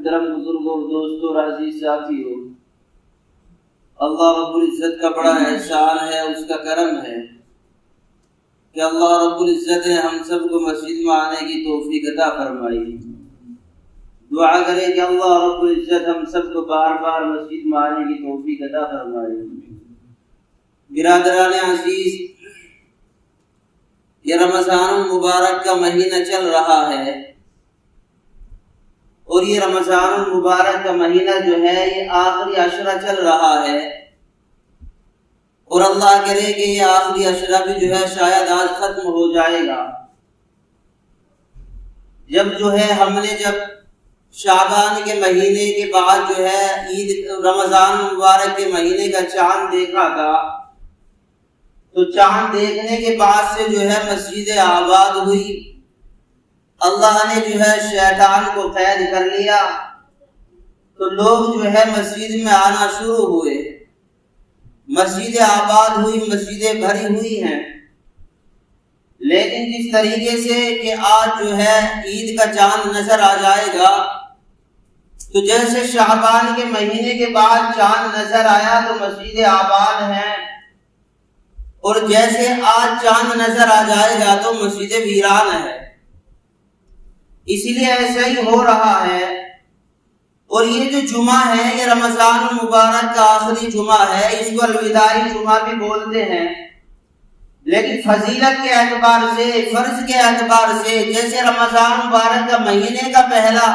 محترم بزرگوں، دوستوں اور عزیز ساتھیوں، اللہ رب العزت کا بڑا احسان ہے، اس کا کرم ہے کہ اللہ رب العزت نے ہم سب کو مسجد میں آنے کی توفیق عطا فرمائی۔ دعا کریں کہ اللہ رب العزت ہم سب کو بار بار مسجد میں آنے کی توفیق عطا فرمائے۔ برادران عزیز، یہ رمضان المبارک کا مہینہ چل رہا ہے، اور یہ رمضان المبارک کا مہینہ جو ہے یہ آخری عشرہ چل رہا ہے، اور اللہ کرے کہ یہ آخری عشرہ بھی جو ہے شاید آج ختم ہو جائے گا۔ ہم نے جب شعبان کے مہینے کے بعد جو ہے عید رمضان المبارک کے مہینے کا چاند دیکھا تھا، تو چاند دیکھنے کے بعد سے جو ہے مسجد آباد ہوئی۔ اللہ نے جو ہے شیطان کو قید کر لیا، تو لوگ جو ہے مسجد میں آنا شروع ہوئے، مسجد آباد ہوئی، مسجدیں بھری ہوئی ہیں۔ لیکن جس طریقے سے کہ آج جو ہے عید کا چاند نظر آ جائے گا، تو جیسے شعبان کے مہینے کے بعد چاند نظر آیا تو مسجد آباد ہیں، اور جیسے آج چاند نظر آ جائے گا تو مسجد ویران ہے۔ اسی لیے ایسا ہی ہو رہا ہے۔ اور یہ جو جمعہ ہے یہ رمضان المبارک کا آخری جمعہ ہے، اس کو الوداعی جمعہ بھی بولتے ہیں، لیکن فضیلت کے اعتبار سے، فرض کے اعتبار سے جیسے رمضان مبارک کا مہینے کا پہلا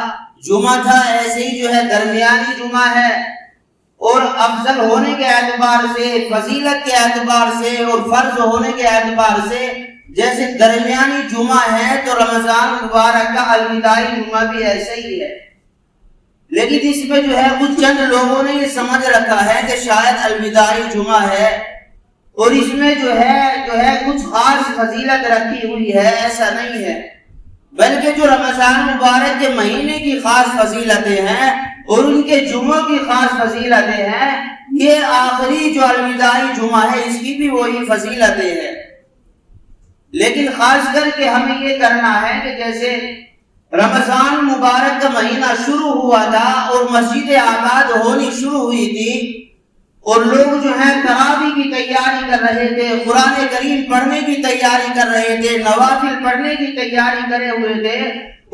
جمعہ تھا، ایسے ہی جو ہے درمیانی جمعہ ہے، اور افضل ہونے کے اعتبار سے، فضیلت کے اعتبار سے اور فرض ہونے کے اعتبار سے جیسے درمیانی جمعہ ہے، تو رمضان مبارک کا الوداعی جمعہ بھی ایسا ہی ہے۔ لیکن اس میں جو ہے کچھ چند لوگوں نے یہ سمجھ رکھا ہے کہ شاید الوداعی جمعہ ہے اور اس میں جو ہے کچھ خاص فضیلت رکھی ہوئی ہے۔ ایسا نہیں ہے، بلکہ جو رمضان مبارک کے مہینے کی خاص فضیلتیں ہیں اور ان کے جمعوں کی خاص فضیلتیں ہیں، یہ آخری جو الوداعی جمعہ ہے اس کی بھی وہی فضیلتیں ہیں۔ لیکن خاص کر کے ہمیں یہ کرنا ہے کہ جیسے رمضان مبارک کا مہینہ شروع ہوا تھا اور مسجد آباد ہونی شروع ہوئی تھی، اور لوگ جو ہیں تراویح کی تیاری کر رہے تھے، قرآن کریم پڑھنے کی تیاری کر رہے تھے، نوافل پڑھنے کی تیاری کرے ہوئے تھے،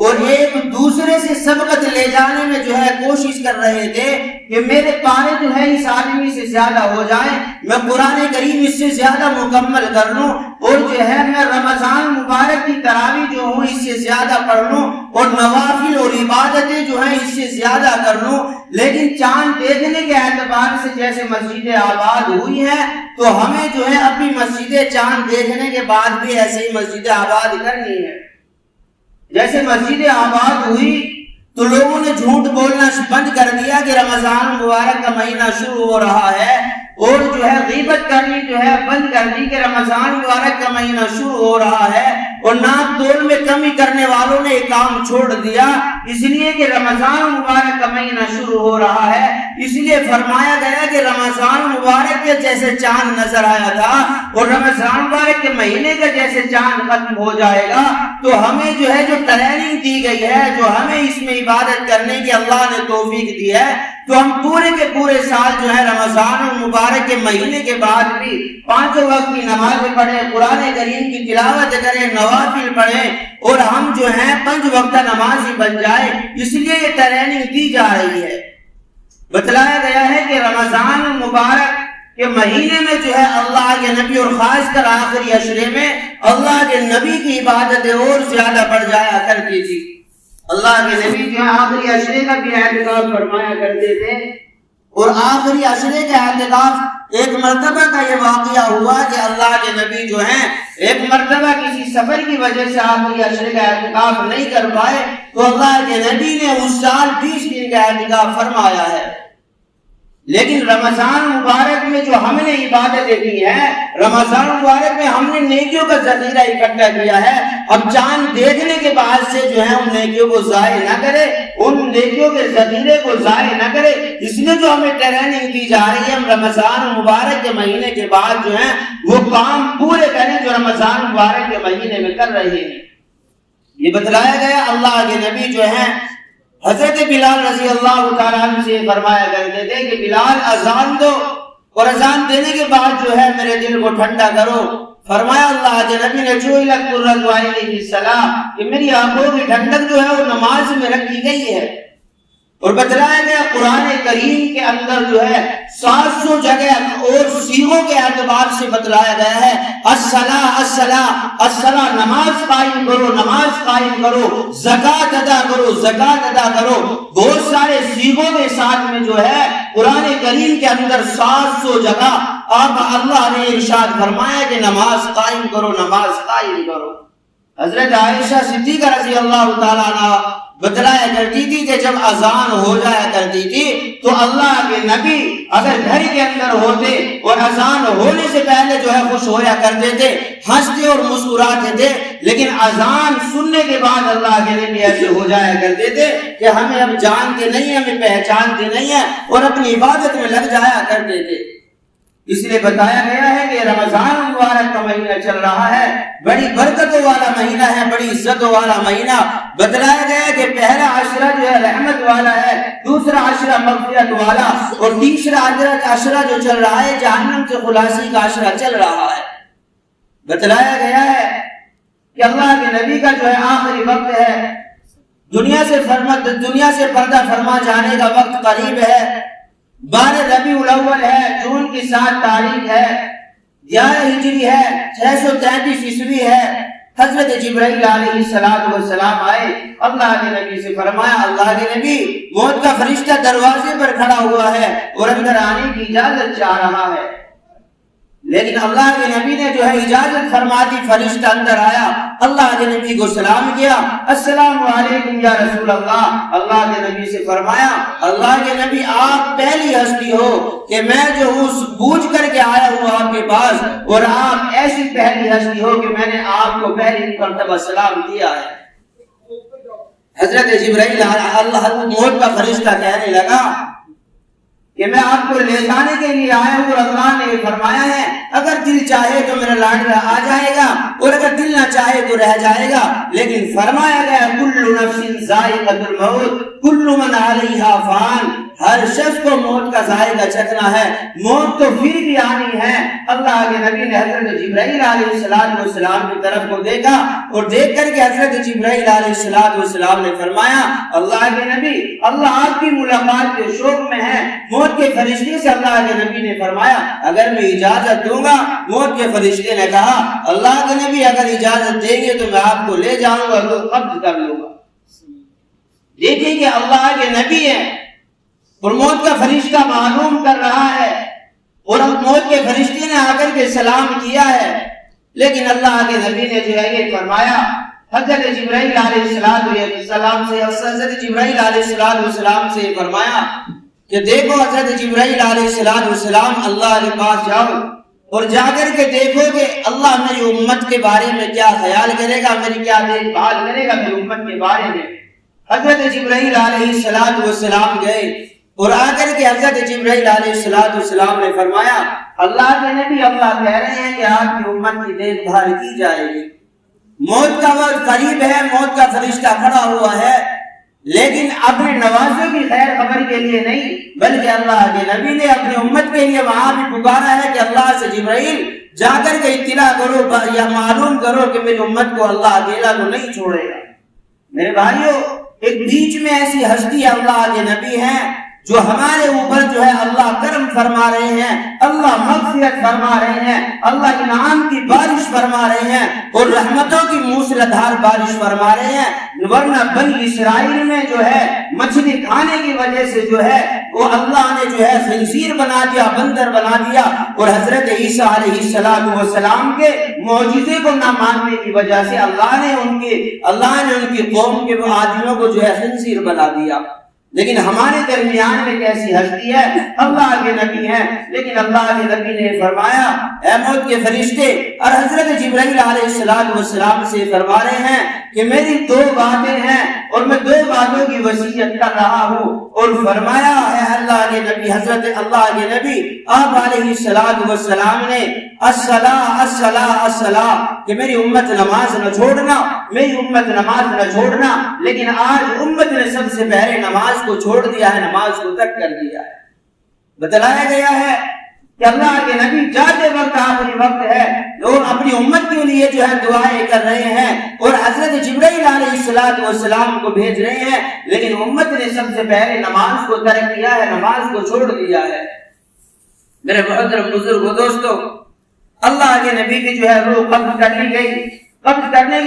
اور ایک دوسرے سے سبقت لے جانے میں جو ہے کوشش کر رہے تھے کہ میرے پارے جو ہے اس آدمی سے زیادہ ہو جائیں، میں قرآن کریم اس سے زیادہ مکمل کر لوں، اور جو ہے میں رمضان مبارک کی تراویح جو ہوں اس سے زیادہ پڑھ لوں، اور نوافل اور عبادتیں جو ہیں اس سے زیادہ کر لوں۔ لیکن چاند دیکھنے کے اعتبار سے جیسے مسجدیں آباد ہوئی ہیں، تو ہمیں جو ہے اپنی مسجدیں چاند دیکھنے کے بعد بھی ایسے ہی مسجدیں آباد کرنی ہے۔ جیسے مسجد آباد ہوئی تو لوگوں نے جھوٹ بولنا بند کر دیا کہ رمضان مبارک کا مہینہ شروع ہو رہا ہے، اور جو ہے غیبت کرنی جو ہے بند کر دی کہ رمضان مبارک کا مہینہ شروع ہو رہا ہے، اور ناپ تول میں کمی کرنے والوں نے یہ کام چھوڑ دیا، اس لیے کہ رمضان مبارک کا مہینہ شروع ہو رہا ہے۔ اس لیے فرمایا گیا کہ رمضان مبارک کے جیسے چاند نظر آیا تھا اور رمضان مبارک کے مہینے کا جیسے چاند ختم ہو جائے گا، تو ہمیں جو ہے جو ٹریننگ دی گئی ہے، جو ہمیں اس میں عبادت کرنے کی اللہ نے توفیق دی ہے، تو ہم پورے کے پورے سال جو ہے رمضان المبارک کے مہینے کے بعد بھی 5 وقت کی نماز پڑھیں، قرآن کریم کی تلاوت کریں، نوافل پڑھیں، اور ہم جو ہیں 5 وقت نمازی بن جائیں۔ اس لیے یہ ٹریننگ دی جا رہی ہے۔ بتلایا گیا ہے کہ رمضان المبارک کے مہینے میں جو ہے اللہ کے نبی، اور خاص کر آخری عشرے میں اللہ کے نبی کی عبادتیں اور زیادہ بڑھ جایا کرتی تھی۔ اللہ کے نبی جو آخری عشرے کا بھی اعتکاف فرمایا کرتے تھے، اور آخری عشرے کا اعتکاف ایک مرتبہ کا یہ واقعہ ہوا کہ اللہ کے نبی جو ہیں ایک مرتبہ کسی سفر کی وجہ سے آخری عشرے کا اعتکاف نہیں کر پائے، تو اللہ کے نبی نے اس سال 20 دن کا اعتکاف فرمایا ہے۔ لیکن رمضان مبارک میں جو ہم نے عبادتیں کی ہیں، رمضان مبارک میں ہم نے نیکیوں کا ذخیرہ اکٹھا کیا ہے۔ اب چاند دیکھنے کے بعد سے جو ہے ان نیکیوں کو ضائع نہ کرے، ان نیکیوں کے ذخیرے کو ضائع نہ کرے، اس لیے جو ہمیں ٹریننگ دی جا رہی ہے، ہم رمضان مبارک کے مہینے کے بعد جو ہے وہ کام پورے کریں جو رمضان مبارک کے مہینے میں کر رہے ہیں۔ یہ بتلایا گیا اللہ کے نبی جو ہیں حضرت بلال رضی اللہ تعالیٰ عنہ سے فرمایا کرتے تھے کہ بلال اذان دو اور اذان دینے کے بعد جو ہے میرے دل کو ٹھنڈا کرو. فرمایا اللہ کے نبی نے جعلت قرۃ عینی فی الصلاۃ کہ میری آنکھوں کی ٹھنڈک جو ہے وہ نماز میں رکھی گئی ہے. اور بتلایا گیا قرآن کریم کے اندر جو ہے 700 جگہ اور صیغوں کے اعتبار سے بتلایا گیا ہے الصلاۃ الصلاۃ الصلاۃ، نماز قائم کرو نماز قائم کرو، زکوٰۃ ادا کرو زکوٰۃ ادا کرو. بہت سارے صیغوں کے ساتھ میں جو ہے قرآن کریم کے اندر 700 جگہ اب اللہ نے ارشاد فرمایا کہ نماز قائم کرو نماز قائم کرو. حضرت عائشہ صدیقہ رضی اللہ تعالیٰ عنہ بتلایا کرتی تھی کہ جب اذان ہو جایا کرتی تھی تو اللہ کے نبی اگر گھر کے اندر ہوتے اور اذان ہونے سے پہلے جو ہے خوش ہویا کرتے تھے، ہنستے اور مسکراتے تھے، لیکن اذان سننے کے بعد اللہ کے نبی ایسے ہو جایا کرتے تھے کہ ہمیں اب جانتے نہیں، ہمیں پہچانتے نہیں ہیں، اور اپنی عبادت میں لگ جایا کرتے تھے. اس لیے بتایا گیا ہے کہ رمضان مبارک کا مہینہ چل رہا ہے، بڑی برکتوں والا مہینہ ہے، بڑی عزتوں والا مہینہ. بتلایا گیا کہ پہلا عشرہ جو ہے رحمت والا ہے، دوسرا عشرہ مغفرت والا، اور تیسرا عشرہ جو چل رہا ہے جہنم سے خلاصی کا عشرہ چل رہا ہے. بتلایا گیا ہے کہ اللہ کے نبی کا جو ہے آخری وقت ہے، دنیا سے پردہ فرما جانے کا وقت قریب ہے. 12 ربیع الاول ہے، جون کی 7 تاریخ ہے، 11 ہجری ہے، 633 عیسوی ہے. حضرت جبرائیل علیہ السلام آئے، اللہ کے نبی سے فرمایا اللہ کے نبی موت کا فرشتہ دروازے پر کھڑا ہوا ہے اور اندر آنے کی اجازت چاہ رہا ہے. لیکن اللہ کے نبی نے جو ہے اجازت فرما دی، فرشتہ اندر آیا، اللہ کے نبی کو سلام کیا، السلام علیکم یا رسول اللہ. اللہ کے نبی سے فرمایا اللہ کے نبی آپ پہلی ہستی ہو کہ میں جو ہوں بوجھ کر کے آیا ہوں آپ کے پاس، اور آپ ایسی پہلی ہستی ہو کہ میں نے آپ کو پہلی مرتبہ سلام دیا ہے. حضرت جبرائیل اللہ موت کا فرشتہ کہنے لگا کہ میں آپ کو لے جانے کے لیے آیا ہوں، اور اللہ نے فرمایا ہے اگر دل چاہے تو میرا لاڈلا آ جائے گا اور اگر دل نہ چاہے تو رہ جائے گا. لیکن فرمایا گیا کل نفس ذائقۃ الموت کل من علیہا فان، ہر شخص کو موت کا ذائقہ چکھنا ہے، موت تو پھر بھی آنی ہے. اللہ کے نبی نے حضرت جبرائیل علیہ السلام کی طرف کو دیکھا، اور دیکھ کر کے حضرت جبرائیل علیہ السلام نے فرمایا اللہ کے نبی اللہ آپ کی ملاقات کے شوق میں ہے. موت کے فرشتے سے اللہ کے نبی نے فرمایا اگر میں اجازت دوں گا، موت کے فرشتے نے کہا اللہ کے نبی اگر اجازت دیں گے تو میں آپ کو لے جاؤں گا تو قبض کر لوں گا. دیکھیں کہ اللہ کے نبی ہیں اور موت کا فرشتہ معلوم کر رہا ہے، اور موت کے فرشتے نے آ کر کے سلام کیا ہے. لیکن اللہ کے نبی نے جو ہے یہ فرمایا حضرت جبرائیل علیہ السلام سے فرمایا کہ دیکھو حضرت جبرائیل علیہ السلام اللہ کے پاس جاؤ اور جا کر کے دیکھو کہ اللہ میری امت کے بارے میں کیا خیال کرے گا، میری کیا دیکھ بھال کرے گا میری امت کے بارے میں. حضرت جبرائیل علیہ السلام گئے اور آ کر کے حضرت جبرائیل علیہ السلام نے فرمایا اللہ کے نبی اللہ کہہ رہے ہیں کہ آپ کی امت کی دیکھ بھال کی جائے گی. موت کا وقت قریب ہے، موت کا فرشتہ کھڑا ہوا ہے، لیکن اپنے نوازوں کی خیر خبر کے لیے نہیں بلکہ اللہ کے نبی نے اپنی امت کے لیے وہاں بھی پکارا ہے کہ اللہ سے جبرائیل جا کر کے اطلاع کرو یا معلوم کرو کہ میری امت کو اللہ اکیلا تو نہیں چھوڑے گا. میرے بھائیوں ایک بیچ میں ایسی ہستی اللہ کے نبی ہیں جو ہمارے اوپر جو ہے اللہ کرم فرما رہے ہیں، اللہ مغفرت فرما رہے ہیں، اللہ انعام کی بارش فرما رہے ہیں اور رحمتوں کی موسلادھار بارش فرما رہے ہیں. ورنہ بنی اسرائیل میں جو ہے مچھلی کھانے کی وجہ سے جو ہے وہ اللہ نے جو ہے خنزیر بنا دیا، بندر بنا دیا، اور حضرت عیسیٰ علیہ السلام کے معجزے کو نہ ماننے کی وجہ سے اللہ نے ان کی قوم کے آدمیوں کو جو ہے خنزیر بنا دیا. لیکن ہمارے درمیان میں کیسی ہستی ہے، اللہ کے نبی ہیں. لیکن اللہ کے نبی نے فرمایا اے موت کے فرشتے، اور حضرت جبرائیل علیہ السلام سے فرما رہے ہیں کہ میری 2 باتیں ہیں اور میں 2 باتوں کی وصیت کر رہا ہوں۔ اور فرمایا ہے اللہ کے نبی، حضرت اللہ کے نبی آپ علیہ السلام نے الصلاۃ کہ میری امت نماز نہ چھوڑنا، میری امت نماز نہ چھوڑنا، لیکن آج امت نے سب سے پہلے نماز کو چھوڑ دیا ہے، نماز کو ترک کر دیا ہے۔ بتلایا گیا ہے کہ اللہ کے نبی جاتے وقت آخری وقت ہے، لوگ اپنی امت کے لیے جو ہے دعائیں کر رہے ہیں اور حضرت جبرائیل علیہ السلام کو بھیج رہے ہیں، لیکن امت نے سب سے پہلے نماز کو ترک کیا ہے، نماز کو چھوڑ دیا ہے۔ میرے محترم بزرگوں، دوستو، اللہ کے نبی کی جو ہے روح قبض کر لی گئی۔ قبض کرنے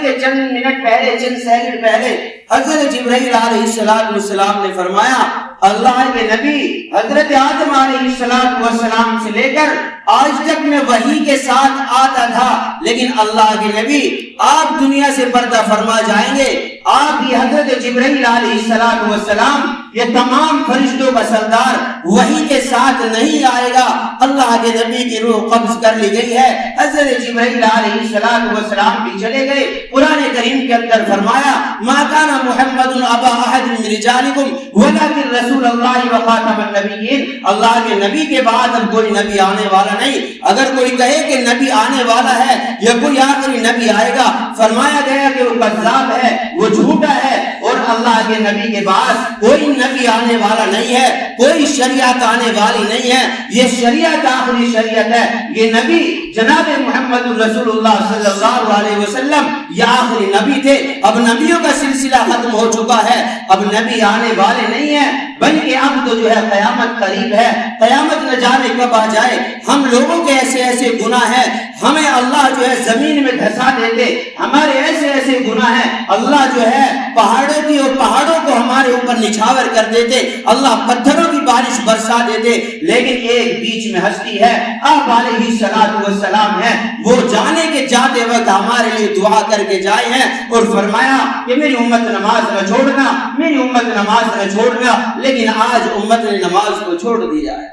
کے چند منٹ پہلے، چند سیکنڈ پہلے حضرت جبرائیل علیہ السلام نے فرمایا اللہ کے نبی حضرت آدم علیہ السلام سے لے کر آج تک میں وحی کے ساتھ آتا تھا، لیکن اللہ کے نبی آپ دنیا سے پردہ فرما جائیں گے، آپ ہی حضرت جبرائیل علیہ السلام یہ تمام فرشتوں کا سردار وحی کے ساتھ نہیں آئے گا۔ اللہ کے نبی کی روح قبض کر لی گئی ہے، حضرت جبرائیل علیہ السلام بھی چلے گئے۔ قرآن کریم کے اندر فرمایا ما کان محمد ابا احد من رجالکم ولکن رسول اللہ وخاتم النبیین، اللہ کے نبی کے بعد اب کوئی نبی آنے والا نہیں۔ اگر کوئی کہے کہ نبی آنے والا ہے یا کوئی آخری نبی آئے گا، فرمایا گیا کہ وہ کذاب ہے، وہ جھوٹا ہے، اور اللہ کے نبی کے بعد کوئی نبی آنے والا نہیں ہے، کوئی شریعت آنے والی نہیں ہے۔ یہ شریعت آخری شریعت ہے، یہ نبی جناب محمد رسول اللہ صلی اللہ علیہ وسلم یہ آخری نبی تھے۔ اب نبیوں کا سلسلہ ختم ہو چکا ہے، اب نبی آنے والے نہیں ہیں، بلکہ اب تو جو ہے قیامت قریب ہے۔ قیامت نہ جانے کب آ جائے۔ ہم لوگوں کے ایسے ایسے گناہ ہیں، ہمیں اللہ جو ہے زمین میں دھسا دیتے، ہمارے ایسے ایسے گناہ ہیں، اللہ جو ہے پہاڑوں کی اور پہاڑوں کو ہمارے اوپر نچھاور کر دیتے، اللہ پتھروں کی بارش برسا دیتے، لیکن ایک بیچ میں ہستی ہے آپ علیہ السلام ہے، وہ جانے کے جاتے وقت ہمارے لیے دعا کر کے جائے ہیں اور فرمایا کہ میری امت نماز نہ چھوڑنا، میری امت نماز نہ چھوڑنا، لیکن آج امت نے نماز کو چھوڑ دیا ہے۔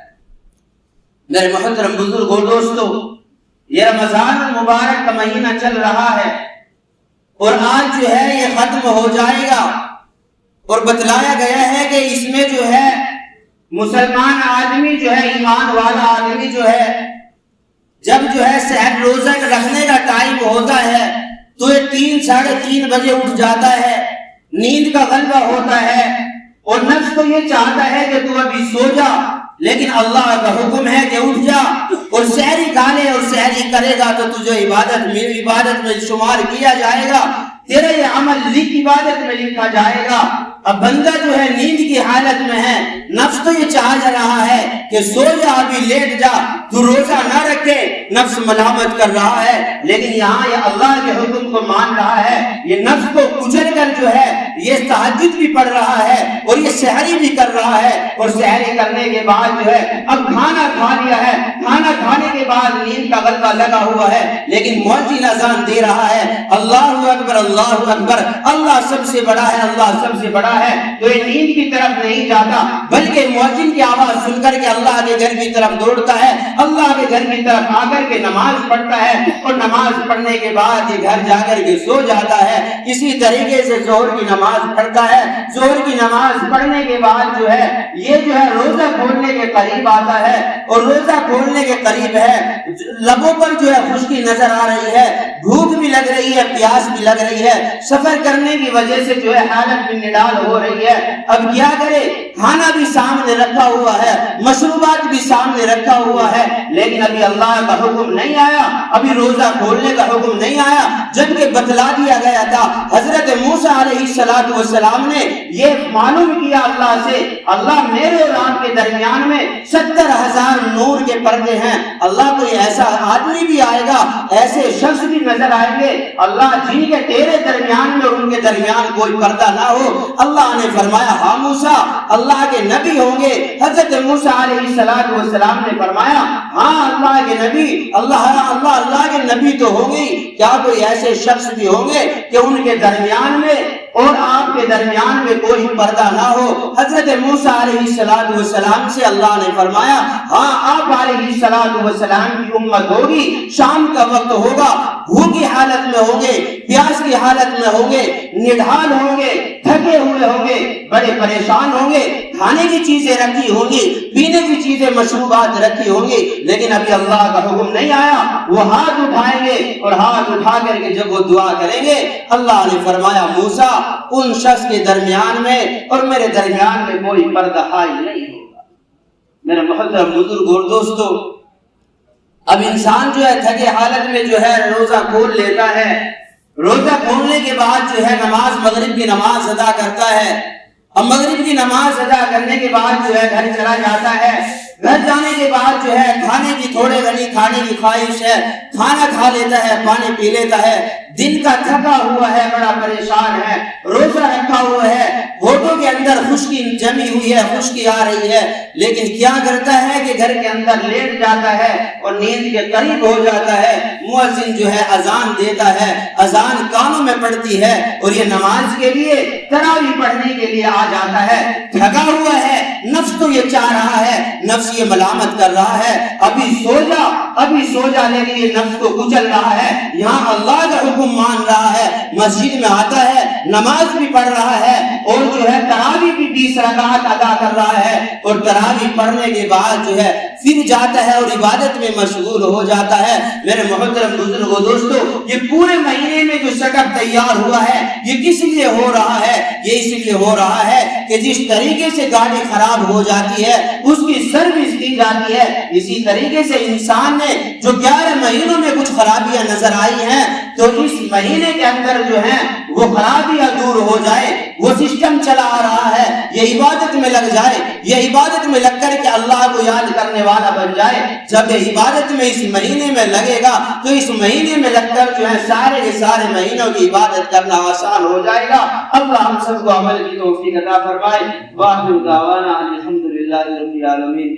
میرے محترم بزرگوں، دوستو، یہ رمضان المبارک کا مہینہ چل رہا ہے اور آج جو ہے یہ ختم ہو جائے گا، اور بتلایا گیا ہے کہ اس میں جو ہے مسلمان آدمی جو ہے، ایمان والا آدمی جو ہے، جب جو ہے سحر روزہ رکھنے کا ٹائم ہوتا ہے تو یہ 3 ساڑھے 3 بجے اٹھ جاتا ہے، نیند کا غلبہ ہوتا ہے اور نفس تو یہ چاہتا ہے کہ تو ابھی سو جا، لیکن اللہ کا حکم ہے کہ اٹھ جا اور سحری کھا لے، اور سحری کرے گا تو تجھے عبادت میں شمار کیا جائے گا، تیرا یہ عمل عبادت میں لکھا جائے گا۔ اب بندہ جو ہے نیند کی حالت میں ہے، نفس تو یہ چاہ جا رہا ہے کہ سو جا، ابھی لیٹ جا، تو روزہ نہ رکھے، نفس ملامت کر رہا ہے، لیکن یہاں یہ اللہ کے حکم کو مان رہا ہے، یہ نفس کو کچل کر جو ہے یہ تہجد بھی پڑھ رہا ہے اور یہ سحری بھی کر رہا ہے، اور سحری کرنے کے بعد جو ہے اب کھانا کھا لیا ہے، کھانا کھانے کے بعد نیند کا غلبہ لگا ہوا ہے، لیکن مؤذن اذان دے رہا ہے اللہ اکبر اللہ اکبر، اللہ سب سے بڑا ہے، اللہ سب سے بڑا ہے، تو یہ نیند کی طرف نہیں جاتا، بلکہ مؤذن کی آواز سن کر کے اللہ کے گھر کی طرف دوڑتا ہے، اللہ کے گھر کی طرف آ کر کے نماز پڑھتا ہے، اور نماز پڑھنے کے بعد یہ گھر جا کر کے سو جاتا ہے۔ اسی طریقے سے ظہر کی نماز پڑھتا ہے، ظہر کی نماز پڑھنے کے بعد جو ہے یہ جو ہے روزہ کھولنے کے قریب آتا ہے، اور روزہ کھولنے کے قریب ہے، لبوں پر جو ہے خشکی نظر آ رہی ہے، بھوک بھی لگ رہی ہے، پیاس بھی لگ رہی ہے، سفر کرنے کی وجہ سے جو ہے حالت بھی نڈال ہو رہی ہے، اب کیا کرے؟ کھانا بھی سامنے رکھا ہوا ہے، مشروبات بھی سامنے رکھا ہوا ہے، لیکن ابھی اللہ کا حکم نہیں آیا، ابھی روزہ کھولنے کا حکم نہیں آیا، جبکہ بتلا دیا گیا تھا۔ حضرت موسیٰ علیہ السلام نے یہ معلوم کیا اللہ سے، اللہ میرے اور آپ کے درمیان میں 70,000 نور کے پردے ہیں، اللہ کوئی ایسا آدمی بھی آئے گا، ایسے شخص بھی نظر آئیں گے اللہ جن کے تیرے درمیان میں اور ان کے درمیان کوئی پردہ نہ ہو۔ اللہ نے فرمایا ہاں موسیٰ اللہ کے نبی ہوں گے۔ حضرت موسیٰ علیہ السلام نے فرمایا ہاں اللہ کے نبی، اللہ کے نبی تو ہوں گے، کیا کوئی ایسے شخص بھی ہوں گے کہ ان کے درمیان میں اور آپ کے درمیان میں کوئی پردہ نہ ہو۔ حضرت موسیٰ علیہ السلام سے اللہ نے فرمایا ہاں آپ علیہ السلام کی امت ہوگی، شام کا وقت ہوگا، بھوک کی حالت میں ہوں گے، پیاس کی حالت میں ہوں گے، نڈھال ہوں گے، تھکے ہوئے ہوں گے، بڑے پریشان ہوں گے، کھانے کی چیزیں رکھی ہوں گی، پینے کی چیزیں مشروبات رکھی ہوں گی، لیکن ابھی اللہ کا حکم نہیں آیا۔ وہ ہاتھ اٹھائیں گے اور ہاتھ اٹھا کر کے جب وہ دعا کریں گے، اللہ نے فرمایا موسیٰ ان شخص کے درمیان میں اور میرے درمیان میں کوئی پردہ حائل نہیں ہوگا۔ میرے محترم بزرگ اور دوستو، اب انسان جو ہے تھکے حالت میں جو ہے روزہ کھول لیتا ہے، روزہ کھولنے کے بعد جو ہے نماز مغرب کی نماز ادا کرتا ہے، اب مغرب کی نماز ادا کرنے کے بعد جو ہے گھر چلا جاتا ہے، گھر جانے کے بعد جو ہے کھانے کی تھوڑے گھڑی کھانے کی خواہش ہے، کھانا کھا لیتا ہے، پانی پی لیتا ہے، دن کا تھکا ہوا ہے، بڑا پریشان ہے، روزہ رکھا ہوا ہے، ہونٹوں کے اندر خشکی جمی ہوئی ہے، خشکی آ رہی ہے، لیکن کیا کرتا ہے کہ گھر کے اندر لیٹ جاتا ہے اور نیند کے قریب ہو جاتا ہے، مؤذن جو ہے اذان دیتا ہے، اذان کانوں میں پڑتی ہے اور یہ نماز کے لیے تراویح پڑھنے کے لیے آ جاتا ہے، تھکا ہوا ہے، نفس تو یہ چاہ رہا ہے، نفس یہ ملامت کر رہا ہے ابھی سو جا، لیکن یہ نفس کو کچل رہا ہے، یہاں اللہ کا حکم مان رہا ہے، مسجد میں آتا ہے، نماز بھی پڑھ رہا ہے اور جو ہے تراویح بھی 20 رکعت ادا کر رہا ہے، اور تراویح پڑھنے کے بعد جو ہے پھر جاتا ہے اور عبادت میں مشغول ہو جاتا ہے۔ میرے محترم بزرگوں دوستو، یہ پورے مہینے میں جو شکر تیار ہوا ہے یہ کس لیے ہو رہا ہے؟ یہ اس لیے ہو رہا ہے کہ جس طریقے سے گاڑی خراب ہو جاتی ہے اس کی سروس کی جاتی ہے، اسی طریقے سے انسان نے جو 11 مہینوں میں کچھ خرابیاں نظر آئی ہیں تو اس مہینے کے اندر جو ہے وہ خرابیاں دور ہو جائے، وہ سسٹم چلا آ رہا ہے، یہ عبادت میں لگ جائے، یہ عبادت میں لگ کر کے اللہ کو یاد کرنے والا بن جائے۔ جب یہ عبادت میں اس مہینے میں لگے گا تو اس مہینے میں لگ کر جو ہے سارے کے سارے مہینوں کی عبادت کرنا آسان ہو جائے گا۔ اللہ ہم سب کو عمل کی توفیق عطا فرمائے۔ وآخر دعوانا الحمدللہ رب العالمین۔